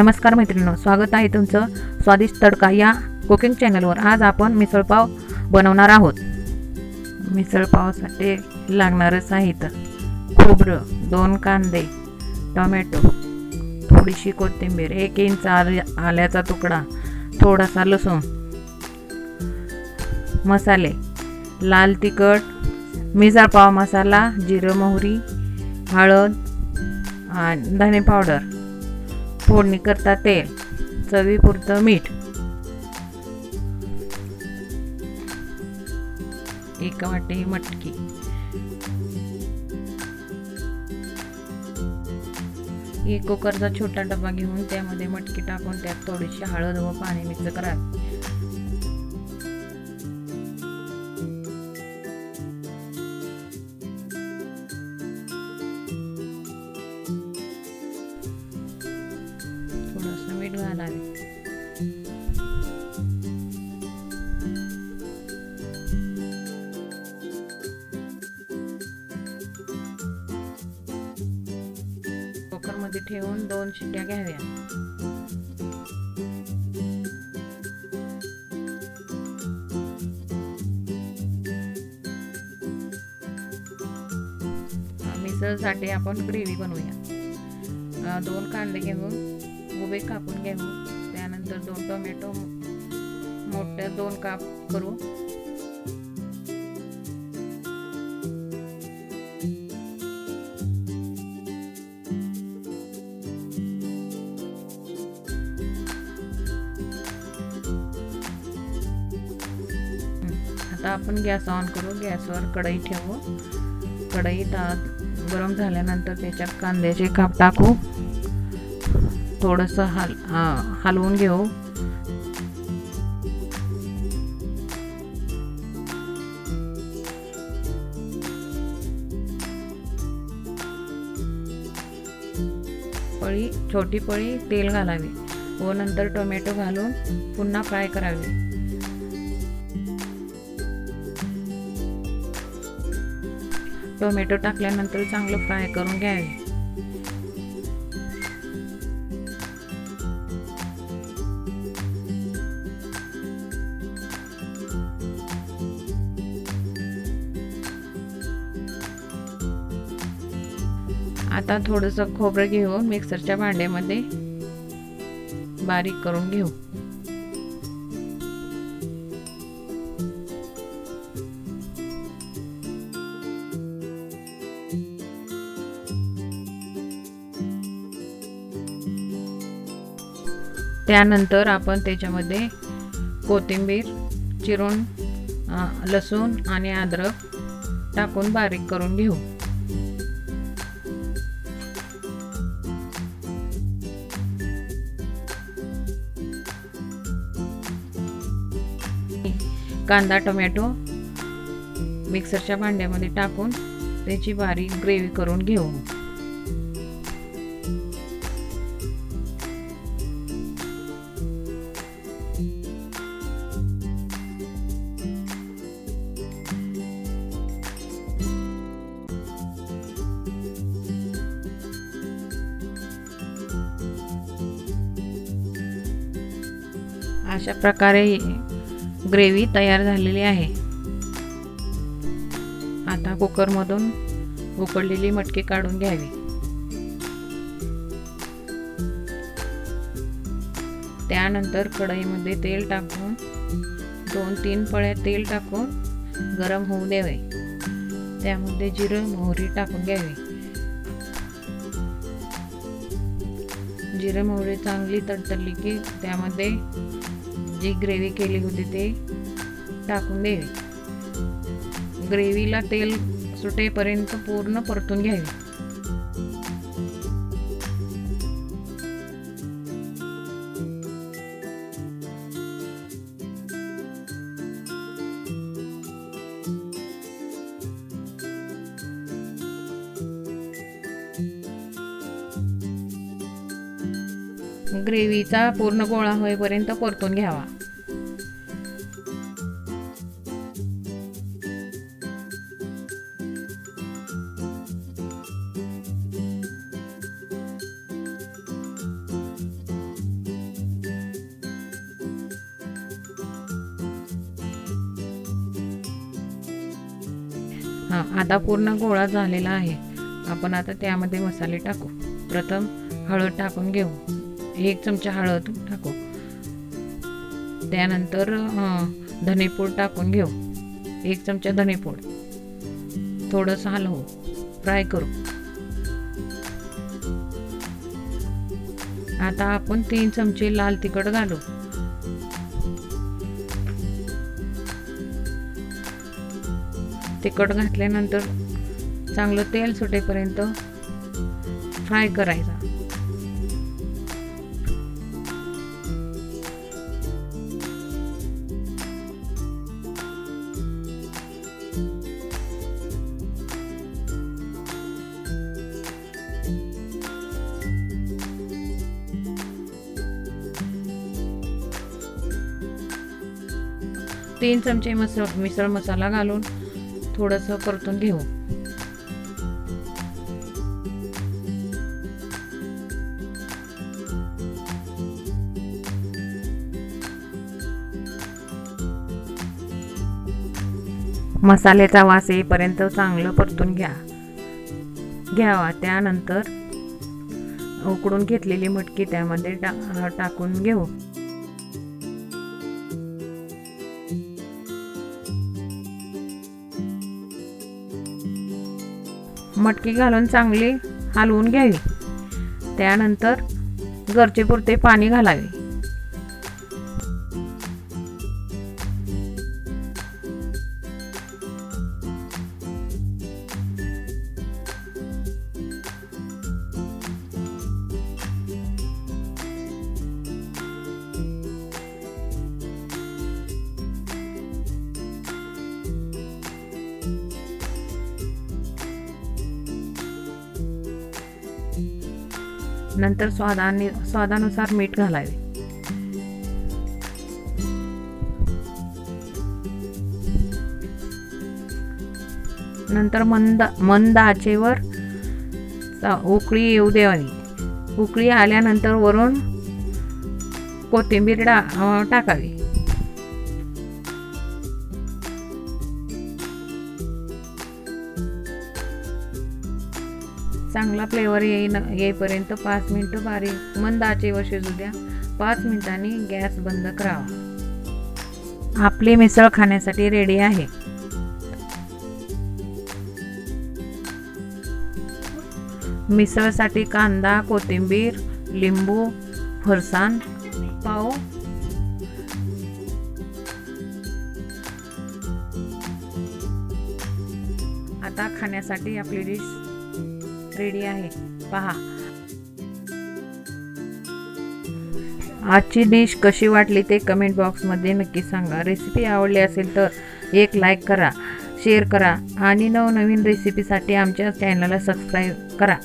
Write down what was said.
नमस्कार मैत्रिणींनो, स्वागत आहे तुमचं स्वादिष्ट तडका या कुकिंग चॅनलवर। आज आपण मिसळपाव बनवणार आहोत। मिसळपावसाठी लागणारे साहित्य: खोबरं, 2 कांदे, टोमॅटो, थोडीशी कोथिंबीर, 1 इंच आल्याचा तुकडा, थोडासा लसूण, मसाले: लाल तिखट, मिसळपाव मसाला, जिरं मोहरी, हळद आणि धने पावडर, फोडणी करता तेल, चवीपुरतं मीठ, 1 वाटी मटकी, एक कुकरचा छोटा डबा घेऊन त्यामध्ये मटकी टाकून त्यात थोडीशी हळद व पाणी मिक्स करा। थोडंसं मीठ घालावे। कुकरमध्ये ठेवून 2 शिट्ट्या घ्याव्या। मिसळसाठी आपण ग्रेव्ही बनवूया। 2 कांदे घेऊन उभे कापून घेऊ। त्यानंतर 2 टोमॅटो मोठे 2 काप करू। आता आपण गॅस ऑन करू। गॅसवर कढई ठेवू। कढई गरम झाल्यानंतर त्याच्यात कांद्याचे काप टाकू। थोडंसं हलवून घेऊ। छोटी पळी तेल घालावे व नंतर टोमॅटो घालून पुन्हा फ्राय करावे। टोमॅटो टाकल्यानंतर चांगलं फ्राय करून घ्यावे। आता थोडंसं खोबरं घेऊन मिक्सरच्या भांड्यामध्ये बारीक करून घेऊ। त्यानंतर आपण त्याच्यामध्ये कोथिंबीर चिरून, लसूण आणि अद्रक टाकून बारीक करून घेऊ। कांदा टोमॅटो मिक्सरच्या भांड्यामध्ये टाकून त्याची बारीक ग्रेव्ही करून घेऊ। अशा प्रकारे ग्रेव्ही तयार झालेली आहे। आता कुकरमधून उकळलेली मटकी काढून घ्यावी। त्यानंतर कढईमध्ये तेल टाकून 2-3 पळ्या तेल टाकून गरम होऊ द्यावे। त्यामध्ये जिरं मोहरी टाकून घ्यावी। जिरं मोहरी चांगली तडतडली की त्यामध्ये जी ग्रेव्ही केली होती ते टाकून द्यावी। ग्रेव्हीला तेल सुटेपर्यंत पूर्ण परतून घ्यावी। ग्रेव्हीचा पूर्ण गोळा होईपर्यंत परतून घ्यावा। हां, आता पूर्ण गोळा झालेला आहे. आपण आता त्यामध्ये मसाले टाकू. प्रथम हळद टाकून घेऊ. 1 चमचा हळद टाकू. त्यानंतर धनेपूड टाकून घेऊ. 1 चमचा धनेपूड. थोडंसं हलवू, फ्राय करू. आता आपण 3 चमचे लाल तिखट घालू. तिखट घातल्यानंतर चांगलं तेल सुटेपर्यंत फ्राय करायचा. तीन चमचे मिसळ मसाला घालून थोडंसं परतून घेऊ. मसाल्याचा वास येईपर्यंत चांगलं परतून घ्यावा. त्यानंतर उकडून घेतलेली मटकी त्यामध्ये टाकून घेऊ. मटकी घालून चांगली हलवून घ्यावी. त्यानंतर गरजेपुरते पाणी घालावे. नंतर स्वादानुसार मीठ घालावे. नंतर मंद आचेवर उकळी येऊ द्यावी. उकळी आल्यानंतर वरून कोथिंबीर टाकावी. चांगला फ्लेवर येईपर्यंत 5 मिनिटं बारीक मंद आचेवर शिजू द्या. 5 मिनिटांनी गॅस बंद करावा. आपली मिसळ खाण्यासाठी रेडी आहे. मिसळसाठी कांदा, कोथिंबीर, लिंबू, फरसाण पाव. आता खाण्यासाठी आपली डिश रेडी आहे. पहा. आजची डिश कशी वाटली ते कमेंट बॉक्समध्ये नक्की सांगा. रेसिपी आवडली असेल तर एक लाईक करा, शेअर करा आणि नवनवीन रेसिपीसाठी आमच्या चॅनलला सबस्क्राईब करा.